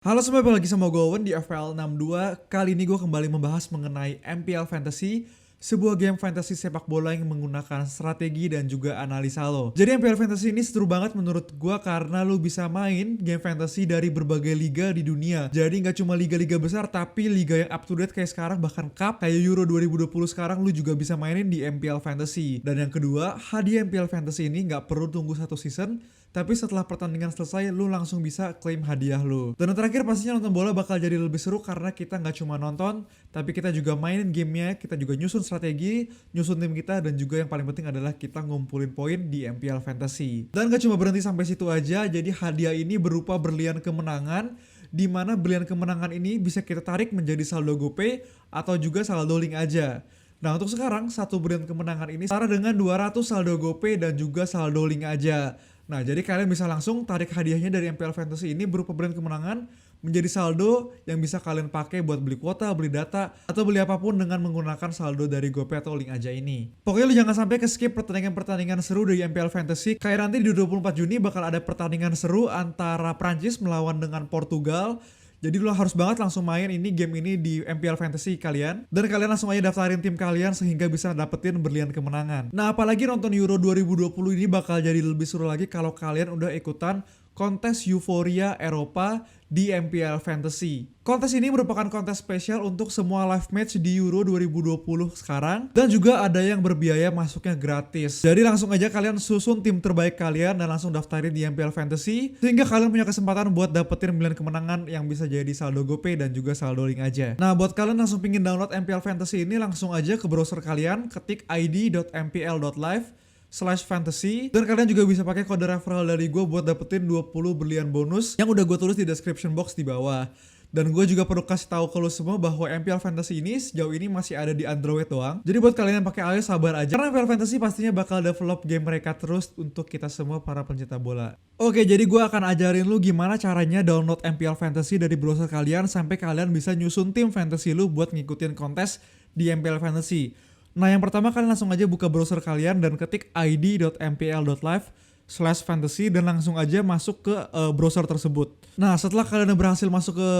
Halo semua, balik lagi sama gue Owen di FPL 62. Kali ini gue kembali membahas mengenai MPL Fantasy, sebuah game fantasy sepak bola yang menggunakan strategi dan juga analisa lo. Jadi MPL Fantasy ini seru banget menurut gue karena lo bisa main game fantasy dari berbagai liga di dunia. Jadi nggak cuma liga-liga besar, tapi liga yang up to date kayak sekarang, bahkan Cup kayak Euro 2020 sekarang lo juga bisa mainin di MPL Fantasy. Dan yang kedua, hadiah MPL Fantasy ini nggak perlu tunggu satu season, tapi setelah pertandingan selesai, lu langsung bisa klaim hadiah lu. Dan yang terakhir, pastinya nonton bola bakal jadi lebih seru karena kita nggak cuma nonton, tapi kita juga mainin gamenya, kita juga nyusun strategi, nyusun tim kita, dan juga yang paling penting adalah kita ngumpulin poin di MPL Fantasy. Dan gak cuma berhenti sampai situ aja, jadi hadiah ini berupa berlian kemenangan, di mana berlian kemenangan ini bisa kita tarik menjadi saldo GoPay atau juga saldo link aja. Nah, untuk sekarang satu berlian kemenangan ini setara dengan 200 saldo GoPay dan juga saldo link aja. Nah, jadi kalian bisa langsung tarik hadiahnya dari MPL Fantasy ini berupa berlian kemenangan menjadi saldo yang bisa kalian pakai buat beli kuota, beli data, atau beli apapun dengan menggunakan saldo dari GoPay atau link aja ini. Pokoknya lu jangan sampai ke skip pertandingan-pertandingan seru dari MPL Fantasy. Kayak nanti di 24 Juni bakal ada pertandingan seru antara Prancis melawan dengan Portugal. Jadi lo harus banget langsung main game ini di MPL Fantasy kalian. Dan kalian langsung aja daftarin tim kalian sehingga bisa dapetin berlian kemenangan. Nah, apalagi nonton Euro 2020 ini bakal jadi lebih seru lagi kalau kalian udah ikutan kontes Euforia Eropa di MPL Fantasy. Kontes ini merupakan kontes spesial untuk semua live match di Euro 2020 sekarang. Dan juga ada yang berbiaya masuknya gratis. Jadi langsung aja kalian susun tim terbaik kalian dan langsung daftarin di MPL Fantasy. Sehingga kalian punya kesempatan buat dapetin berlian kemenangan yang bisa jadi saldo GoPay dan juga saldo link aja. Nah, buat kalian langsung pingin download MPL Fantasy ini, langsung aja ke browser kalian, ketik id.mpl.live/fantasy, dan kalian juga bisa pakai kode referral dari gue buat dapetin 20 berlian bonus yang udah gue tulis di description box di bawah. Dan gue juga perlu kasih tahu ke lo semua bahwa MPL Fantasy ini sejauh ini masih ada di Android doang. Jadi buat kalian yang pakai iOS, sabar aja, karena MPL Fantasy pastinya bakal develop game mereka terus untuk kita semua para pencinta bola. Oke, jadi gue akan ajarin lu gimana caranya download MPL Fantasy dari browser kalian sampai kalian bisa nyusun tim fantasy lu buat ngikutin kontes di MPL Fantasy. Nah, yang pertama kalian langsung aja buka browser kalian dan ketik id.mpl.live/fantasy dan langsung aja masuk ke browser tersebut. Nah, setelah kalian berhasil masuk ke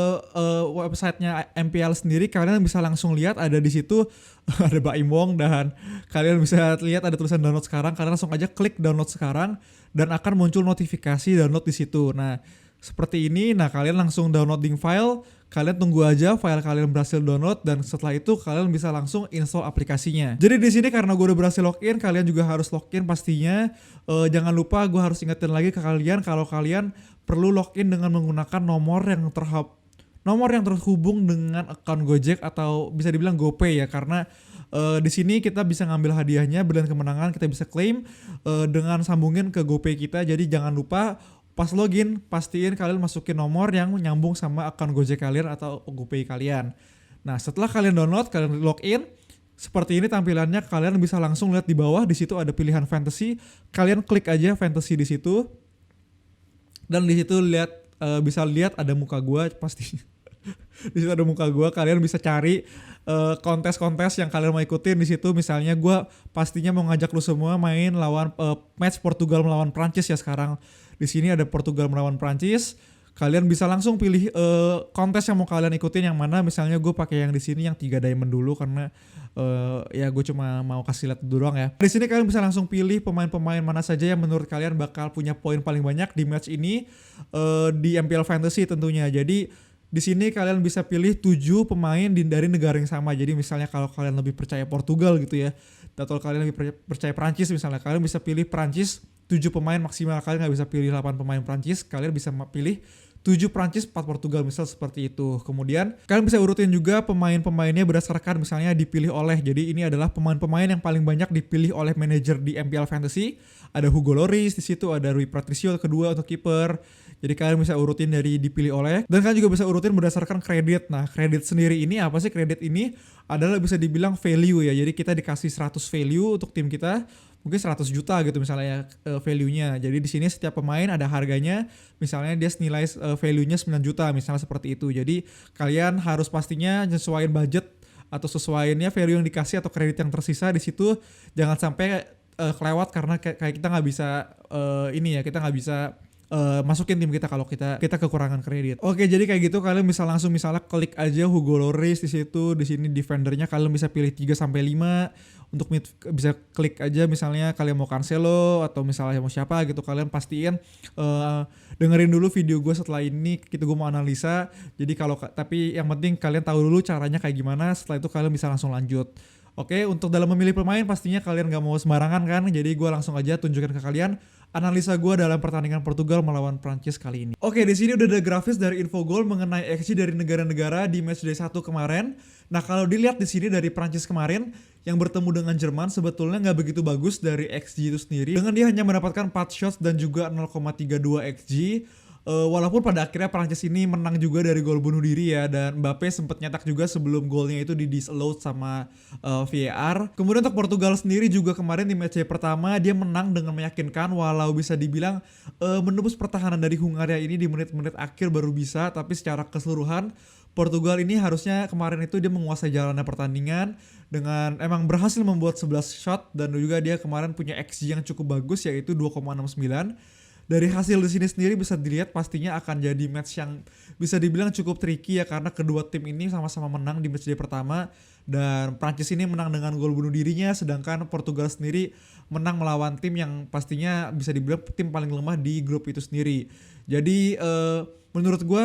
websitenya MPL sendiri, kalian bisa langsung lihat ada di situ ada Baim Wong dan kalian bisa lihat ada tulisan download sekarang. Kalian langsung aja klik download sekarang dan akan muncul notifikasi download di situ. Nah, seperti ini. Nah, kalian langsung downloading file. Kalian tunggu aja file kalian berhasil download dan setelah itu kalian bisa langsung install aplikasinya. Jadi di sini karena gue udah berhasil login, kalian juga harus login pastinya. Jangan lupa, gue harus ingetin lagi ke kalian kalau kalian perlu login dengan menggunakan nomor yang terhubung dengan account Gojek atau bisa dibilang GoPay ya, karena di sini kita bisa ngambil hadiahnya, berlian kemenangan kita bisa claim dengan sambungin ke GoPay kita. Jadi jangan lupa pas login, pastiin kalian masukin nomor yang nyambung sama akun Gojek kalian atau GoPay kalian. Nah, setelah kalian download, kalian login, seperti ini tampilannya. Kalian bisa langsung lihat di bawah, di situ ada pilihan fantasy. Kalian klik aja fantasy di situ. Dan di situ bisa lihat ada muka gua pasti. Di situ ada muka gua, kalian bisa cari kontes-kontes yang kalian mau ikutin di situ. Misalnya gua pastinya mau ngajak lu semua main lawan match Portugal melawan Prancis ya sekarang. Di sini ada Portugal melawan Prancis. Kalian bisa langsung pilih kontes yang mau kalian ikutin yang mana. Misalnya gue pakai yang di sini yang 3 diamond dulu karena ya gue cuma mau kasih lihat dulu doang ya. Di sini kalian bisa langsung pilih pemain-pemain mana saja yang menurut kalian bakal punya poin paling banyak di match ini di MPL Fantasy tentunya. Jadi di sini kalian bisa pilih 7 pemain dari negara yang sama. Jadi misalnya kalau kalian lebih percaya Portugal gitu ya, atau kalian lebih percaya Prancis misalnya, kalian bisa pilih Prancis 7 pemain maksimal. Kalian gak bisa pilih 8 pemain Prancis, kalian bisa pilih 7 Prancis 4 Portugal misal seperti itu. Kemudian kalian bisa urutin juga pemain-pemainnya berdasarkan misalnya dipilih oleh. Jadi ini adalah pemain-pemain yang paling banyak dipilih oleh manajer di MPL Fantasy. Ada Hugo Lloris di situ, ada Rui Patricio kedua untuk kiper. Jadi kalian bisa urutin dari dipilih oleh, dan kalian juga bisa urutin berdasarkan kredit. Nah, kredit sendiri ini apa sih? Kredit ini adalah bisa dibilang value ya. Jadi kita dikasih 100 value untuk tim kita. Mungkin 100 juta gitu misalnya value-nya. Jadi di sini setiap pemain ada harganya. Misalnya dia senilai value-nya 9 juta misalnya seperti itu. Jadi kalian harus pastinya nyesuaiin budget atau sesuaiinnya value yang dikasih atau kredit yang tersisa di situ. Jangan sampai kelewat karena kayak kita nggak bisa kita nggak bisa masukin tim kita kalau kita kekurangan kredit. Oke, jadi kayak gitu kalian bisa langsung misalnya klik aja Hugo Lloris di situ. Di sini defendernya kalian bisa pilih 3 sampai 5. Untuk mid bisa klik aja misalnya kalian mau Cancelo atau misalnya mau siapa gitu, kalian pastiin dengerin dulu video gue setelah ini, gitu gue mau analisa. Jadi tapi yang penting kalian tahu dulu caranya kayak gimana, setelah itu kalian bisa langsung lanjut. Oke, untuk dalam memilih pemain pastinya kalian gak mau sembarangan kan, jadi gue langsung aja tunjukkan ke kalian analisa gue dalam pertandingan Portugal melawan Prancis kali ini. Oke, di sini udah ada grafis dari Infogol mengenai XG dari negara-negara di matchday 1 kemarin. Nah, kalau dilihat di sini dari Prancis kemarin yang bertemu dengan Jerman sebetulnya nggak begitu bagus dari XG itu sendiri. Dengan dia hanya mendapatkan 4 shots dan juga 0,32 XG. Walaupun pada akhirnya Prancis ini menang juga dari gol bunuh diri ya, dan Mbappe sempat nyetak juga sebelum golnya itu di disallowed sama VAR. Kemudian untuk Portugal sendiri juga kemarin di matchday pertama dia menang dengan meyakinkan, walau bisa dibilang menembus pertahanan dari Hungaria ini di menit-menit akhir baru bisa, tapi secara keseluruhan Portugal ini harusnya kemarin itu dia menguasai jalannya pertandingan dengan emang berhasil membuat 11 shot, dan juga dia kemarin punya XG yang cukup bagus yaitu 2,69. Dari hasil di sini sendiri bisa dilihat pastinya akan jadi match yang bisa dibilang cukup tricky ya, karena kedua tim ini sama-sama menang di matchday pertama, dan Prancis ini menang dengan gol bunuh dirinya, sedangkan Portugal sendiri menang melawan tim yang pastinya bisa dibilang tim paling lemah di grup itu sendiri. Jadi menurut gue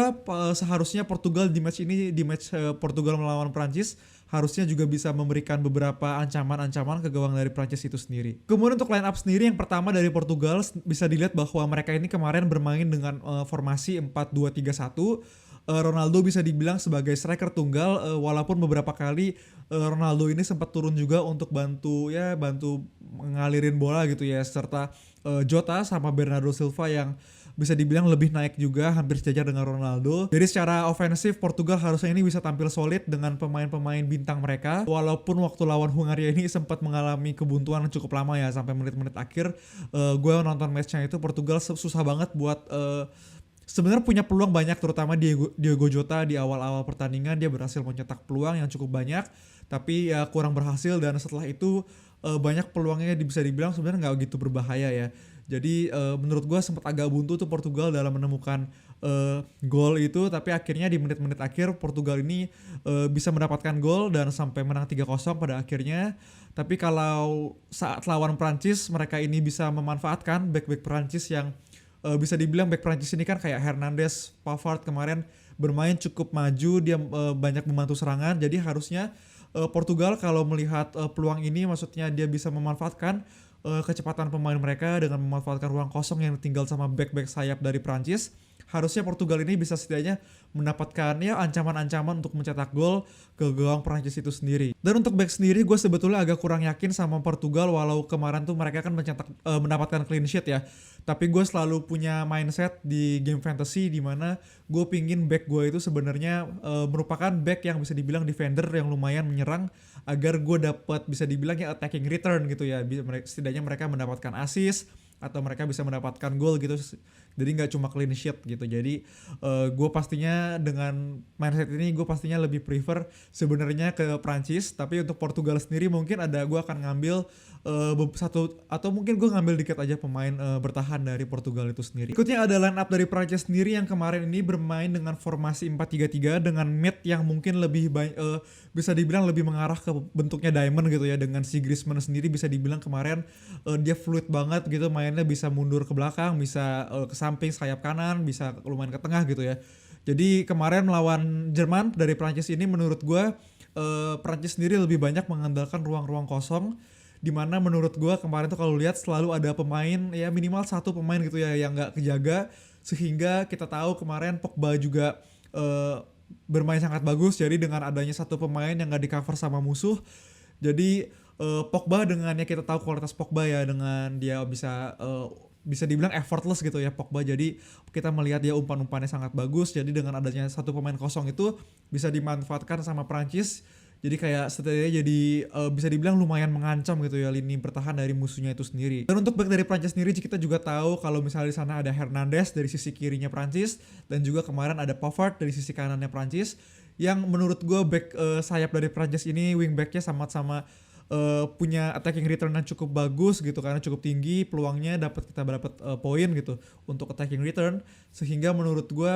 seharusnya Portugal di match ini, di match Portugal melawan Prancis, harusnya juga bisa memberikan beberapa ancaman-ancaman ke gawang dari Prancis itu sendiri. Kemudian untuk line up sendiri, yang pertama dari Portugal bisa dilihat bahwa mereka ini kemarin bermain dengan formasi 4-2-3-1. Ronaldo bisa dibilang sebagai striker tunggal, walaupun beberapa kali Ronaldo ini sempat turun juga untuk bantu ngalirin bola gitu ya, serta Jota sama Bernardo Silva yang bisa dibilang lebih naik juga, hampir sejajar dengan Ronaldo. Jadi secara ofensif Portugal harusnya ini bisa tampil solid dengan pemain-pemain bintang mereka. Walaupun waktu lawan Hungaria ini sempat mengalami kebuntuan cukup lama ya, sampai menit-menit akhir. Gue nonton matchnya itu Portugal susah banget buat sebenarnya punya peluang banyak, terutama Diogo Jota di awal-awal pertandingan dia berhasil mencetak peluang yang cukup banyak, tapi ya kurang berhasil, dan setelah itu banyak peluangnya bisa dibilang sebenarnya nggak gitu berbahaya ya. Jadi menurut gue sempat agak buntu tuh Portugal dalam menemukan gol itu, tapi akhirnya di menit-menit akhir Portugal ini bisa mendapatkan gol dan sampai menang 3-0 pada akhirnya. Tapi kalau saat lawan Prancis, mereka ini bisa memanfaatkan back-back Prancis yang bisa dibilang back Prancis ini kan kayak Hernandez, Pavard kemarin bermain cukup maju, dia banyak membantu serangan. Jadi harusnya Portugal kalau melihat peluang ini, maksudnya dia bisa memanfaatkan kecepatan pemain mereka dengan memanfaatkan ruang kosong yang tinggal sama back-back sayap dari Prancis. Harusnya Portugal ini bisa setidaknya mendapatkan ya ancaman-ancaman untuk mencetak gol ke gawang Prancis itu sendiri. Dan untuk back sendiri gue sebetulnya agak kurang yakin sama Portugal, walau kemarin tuh mereka kan mendapatkan clean sheet ya. Tapi gue selalu punya mindset di game fantasy di mana gue pingin back gue itu sebenarnya merupakan back yang bisa dibilang defender yang lumayan menyerang, agar gue dapat bisa dibilang ya attacking return gitu ya. Setidaknya mereka mendapatkan assist atau mereka bisa mendapatkan gol gitu, jadi nggak cuma clean sheet gitu. Jadi gue pastinya dengan mindset ini gue pastinya lebih prefer sebenarnya ke Prancis. Tapi untuk Portugal sendiri mungkin gue akan ngambil satu, atau mungkin gue ngambil dikit aja pemain bertahan dari Portugal itu sendiri. Berikutnya ada line up dari Prancis sendiri yang kemarin ini bermain dengan formasi 4-3-3 dengan mid yang mungkin lebih bisa dibilang lebih mengarah ke bentuknya diamond gitu ya, dengan si Griezmann sendiri bisa dibilang kemarin dia fluid banget gitu, mainnya bisa mundur ke belakang, bisa ke samping sayap kanan, bisa lumayan ke tengah gitu ya. Jadi kemarin melawan Jerman dari Prancis ini menurut gue Prancis sendiri lebih banyak mengandalkan ruang-ruang kosong, dimana menurut gue kemarin tuh kalau lihat selalu ada pemain ya, minimal satu pemain gitu ya yang nggak kejaga, sehingga kita tahu kemarin Pogba juga bermain sangat bagus. Jadi dengan adanya satu pemain yang gak di cover sama musuh, jadi Pogba dengannya kita tahu kualitas Pogba ya, dengan dia bisa dibilang effortless gitu ya Pogba. Jadi kita melihat dia umpan-umpannya sangat bagus. Jadi dengan adanya satu pemain kosong itu bisa dimanfaatkan sama Prancis. Jadi kayak setidaknya jadi bisa dibilang lumayan mengancam gitu ya lini bertahan dari musuhnya itu sendiri. Dan untuk back dari Prancis sendiri kita juga tahu kalau misalnya di sana ada Hernandez dari sisi kirinya Prancis, dan juga kemarin ada Pavard dari sisi kanannya Prancis. Yang menurut gue back sayap dari Prancis ini, wingbacknya sama-sama punya attacking return yang cukup bagus gitu, karena cukup tinggi peluangnya kita dapat poin gitu untuk attacking return, sehingga menurut gue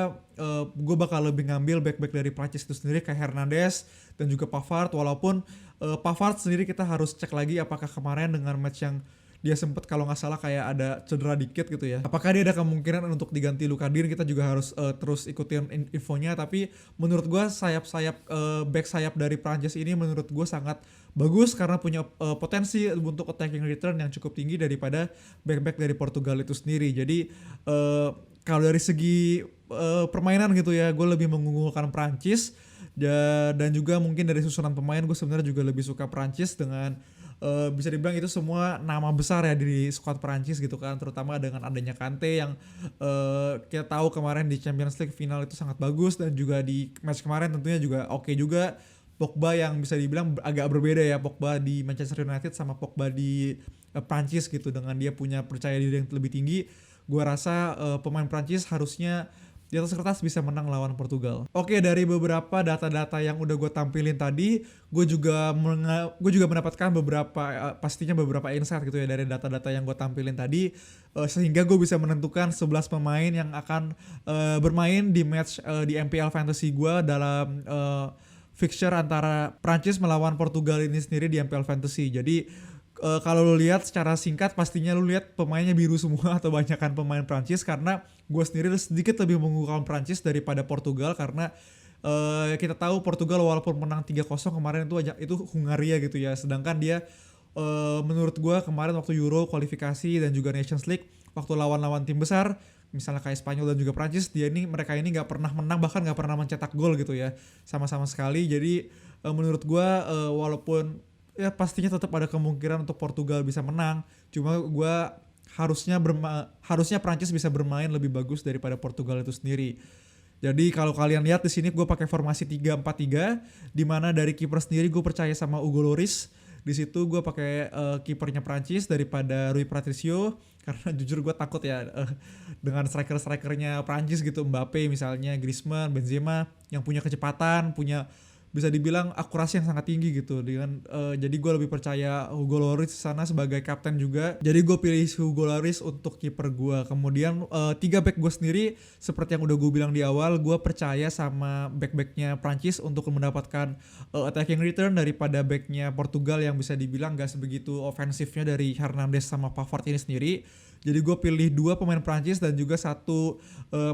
bakal lebih ngambil back dari Prancis itu sendiri kayak Hernandez dan juga Pavard. Walaupun Pavard sendiri kita harus cek lagi apakah kemarin dengan match yang dia sempet kalau nggak salah kayak ada cedera dikit gitu ya, apakah dia ada kemungkinan untuk diganti Lukadir. Kita juga harus terus ikutin infonya. Tapi menurut gue back sayap dari Prancis ini menurut gue sangat bagus karena punya potensi untuk attacking return yang cukup tinggi daripada back dari Portugal itu sendiri. Jadi kalau dari segi permainan gitu ya, gue lebih mengunggulkan Prancis. Dan juga mungkin dari susunan pemain gue sebenarnya juga lebih suka Prancis dengan bisa dibilang itu semua nama besar ya di skuad Prancis gitu kan, terutama dengan adanya Kante yang kita tahu kemarin di Champions League final itu sangat bagus, dan juga di match kemarin tentunya juga oke juga. Pogba yang bisa dibilang agak berbeda ya, Pogba di Manchester United sama Pogba di Prancis gitu, dengan dia punya percaya diri yang lebih tinggi. Gua rasa pemain Prancis harusnya di atas kertas bisa menang lawan Portugal. Oke, dari beberapa data-data yang udah gue tampilin tadi, gue juga mendapatkan pastinya beberapa insight gitu ya dari data-data yang gue tampilin tadi, sehingga gue bisa menentukan 11 pemain yang akan bermain di match di MPL Fantasy gue dalam fixture antara Prancis melawan Portugal ini sendiri di MPL Fantasy. Jadi kalau lu lihat secara singkat, pastinya lu lihat pemainnya biru semua atau banyakan pemain Prancis, karena gue sendiri sedikit lebih mengunggulkan Prancis daripada Portugal, karena kita tahu Portugal walaupun menang 3-0 kemarin itu Hungaria gitu ya, sedangkan dia menurut gue kemarin waktu Euro kualifikasi dan juga Nations League waktu lawan-lawan tim besar misalnya kayak Spanyol dan juga Prancis, mereka ini nggak pernah menang, bahkan nggak pernah mencetak gol gitu ya, sama-sama sekali. Jadi menurut gue walaupun ya pastinya tetap ada kemungkinan untuk Portugal bisa menang, cuma gue harusnya Prancis bisa bermain lebih bagus daripada Portugal itu sendiri. Jadi kalau kalian lihat di sini gue pakai formasi 3-4-3, di mana dari kiper sendiri gue percaya sama Hugo Lloris. Di situ gue pakai kipernya Prancis daripada Rui Patricio, karena jujur gue takut ya dengan strikernya Prancis gitu, Mbappe misalnya, Griezmann, Benzema yang punya kecepatan, punya bisa dibilang akurasi yang sangat tinggi gitu dengan jadi gue lebih percaya Hugo Lloris sana sebagai kapten juga. Jadi gue pilih Hugo Lloris untuk kiper gue. Kemudian 3 back gue sendiri seperti yang udah gue bilang di awal, gue percaya sama back-backnya Prancis untuk mendapatkan attacking return daripada backnya Portugal yang bisa dibilang gak sebegitu ofensifnya dari Hernandez sama Pavard ini sendiri. Jadi gue pilih 2 pemain Prancis dan juga 1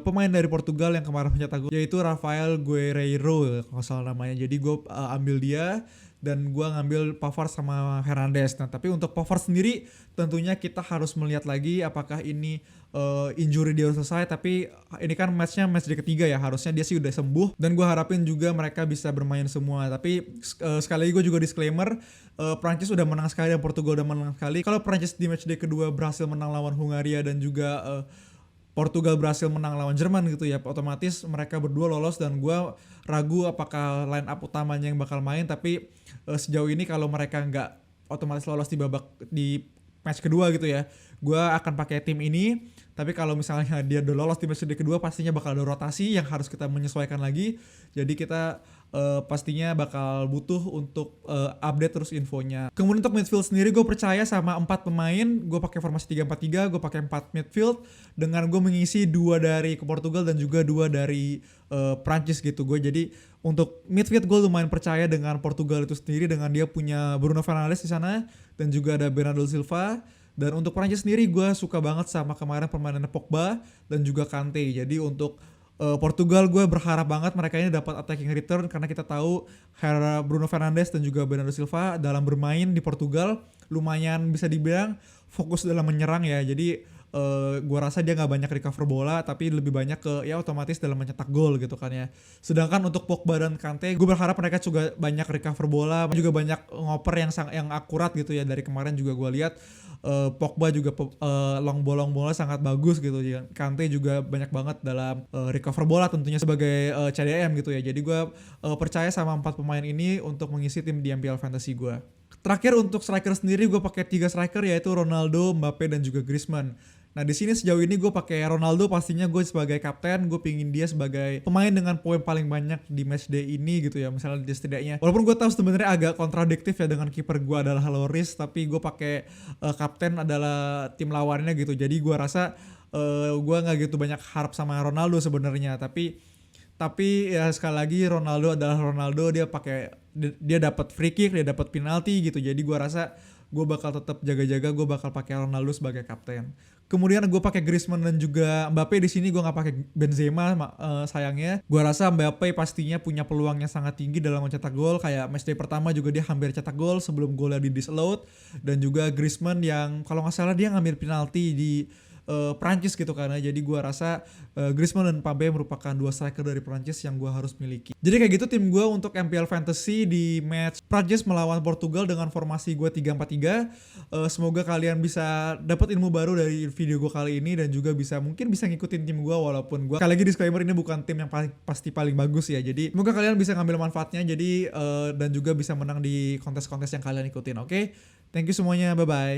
pemain dari Portugal yang kemarin mencetak gol, yaitu Rafael Guerreiro kalau salah namanya. Jadi gue ambil dia dan gue ngambil Pavard sama Hernandez. Nah tapi untuk Pavard sendiri tentunya kita harus melihat lagi apakah ini injury dia udah selesai. Tapi ini kan match day ketiga ya, harusnya dia sih udah sembuh, dan gue harapin juga mereka bisa bermain semua. Tapi sekali lagi gue juga disclaimer, Prancis udah menang sekali dan Portugal udah menang sekali. Kalau Prancis di match day kedua berhasil menang lawan Hungaria dan juga Portugal berhasil menang lawan Jerman gitu ya, otomatis mereka berdua lolos, dan gue ragu apakah line up utamanya yang bakal main. Tapi sejauh ini kalau mereka nggak otomatis lolos di match kedua gitu ya, gue akan pakai tim ini. Tapi kalau misalnya dia udah lolos di match kedua, pastinya bakal ada rotasi yang harus kita menyesuaikan lagi. Jadi kita pastinya bakal butuh untuk update terus infonya. Kemudian untuk midfield sendiri gue percaya sama 4 pemain. Gue pakai formasi 3-4-3, gue pakai 4 midfield dengan gue mengisi 2 dari Portugal dan juga 2 dari Prancis gitu. Gue jadi untuk midfield gue lumayan percaya dengan Portugal itu sendiri, dengan dia punya Bruno Fernandes di sana dan juga ada Bernardo Silva. Dan untuk Prancis sendiri gue suka banget sama kemarin permainannya Pogba dan juga Kante. Jadi untuk Portugal gue berharap banget mereka ini dapat attacking return, karena kita tahu Bruno Fernandes dan juga Bernardo Silva dalam bermain di Portugal lumayan bisa dibilang fokus dalam menyerang ya. Jadi gue rasa dia gak banyak recover bola, tapi lebih banyak ke ya otomatis dalam mencetak gol gitu kan ya. Sedangkan untuk Pogba dan Kante, gue berharap mereka juga banyak recover bola, juga banyak ngoper yang akurat gitu ya. Dari kemarin juga gue lihat Pogba juga long bola sangat bagus gitu ya. Kante juga banyak banget dalam recover bola tentunya sebagai CDM gitu ya. Jadi gue percaya sama 4 pemain ini untuk mengisi tim di MPL Fantasy gue. Terakhir untuk striker sendiri gue pakai 3 striker, yaitu Ronaldo, Mbappe dan juga Griezmann. Nah di sini sejauh ini gue pakai Ronaldo, pastinya gue sebagai kapten, gue pingin dia sebagai pemain dengan poin paling banyak di matchday ini gitu ya. Misalnya dia setidaknya, walaupun gue tahu sebenarnya agak kontradiktif ya dengan kiper gue adalah Loris, tapi gue pakai kapten adalah tim lawannya gitu. Jadi gue rasa gue nggak gitu banyak harap sama Ronaldo sebenarnya. Tapi ya sekali lagi Ronaldo adalah Ronaldo, dia dapat free kick, dia dapat penalti gitu. Jadi gue rasa gue bakal tetap jaga-jaga, gue bakal pakai Ronaldo sebagai kapten. Kemudian gue pakai Griezmann dan juga Mbappe. Di sini gue nggak pakai Benzema, sayangnya. Gue rasa Mbappe pastinya punya peluang yang sangat tinggi dalam mencetak gol. Kayak matchday pertama juga dia hampir cetak gol sebelum golnya di disallowed. Dan juga Griezmann yang kalau nggak salah dia ngambil penalti di Prancis gitu karena, jadi gue rasa Griezmann dan Mbappe merupakan dua striker dari Prancis yang gue harus miliki. Jadi kayak gitu tim gue untuk MPL Fantasy di match Prancis melawan Portugal dengan formasi gue 3-4-3. Semoga kalian bisa dapat ilmu baru dari video gue kali ini dan juga mungkin bisa ngikutin tim gue, walaupun gue sekali lagi disclaimer, ini bukan tim yang pasti paling bagus ya. Jadi semoga kalian bisa ngambil manfaatnya, jadi dan juga bisa menang di kontes-kontes yang kalian ikutin. Oke? Thank you semuanya, bye bye.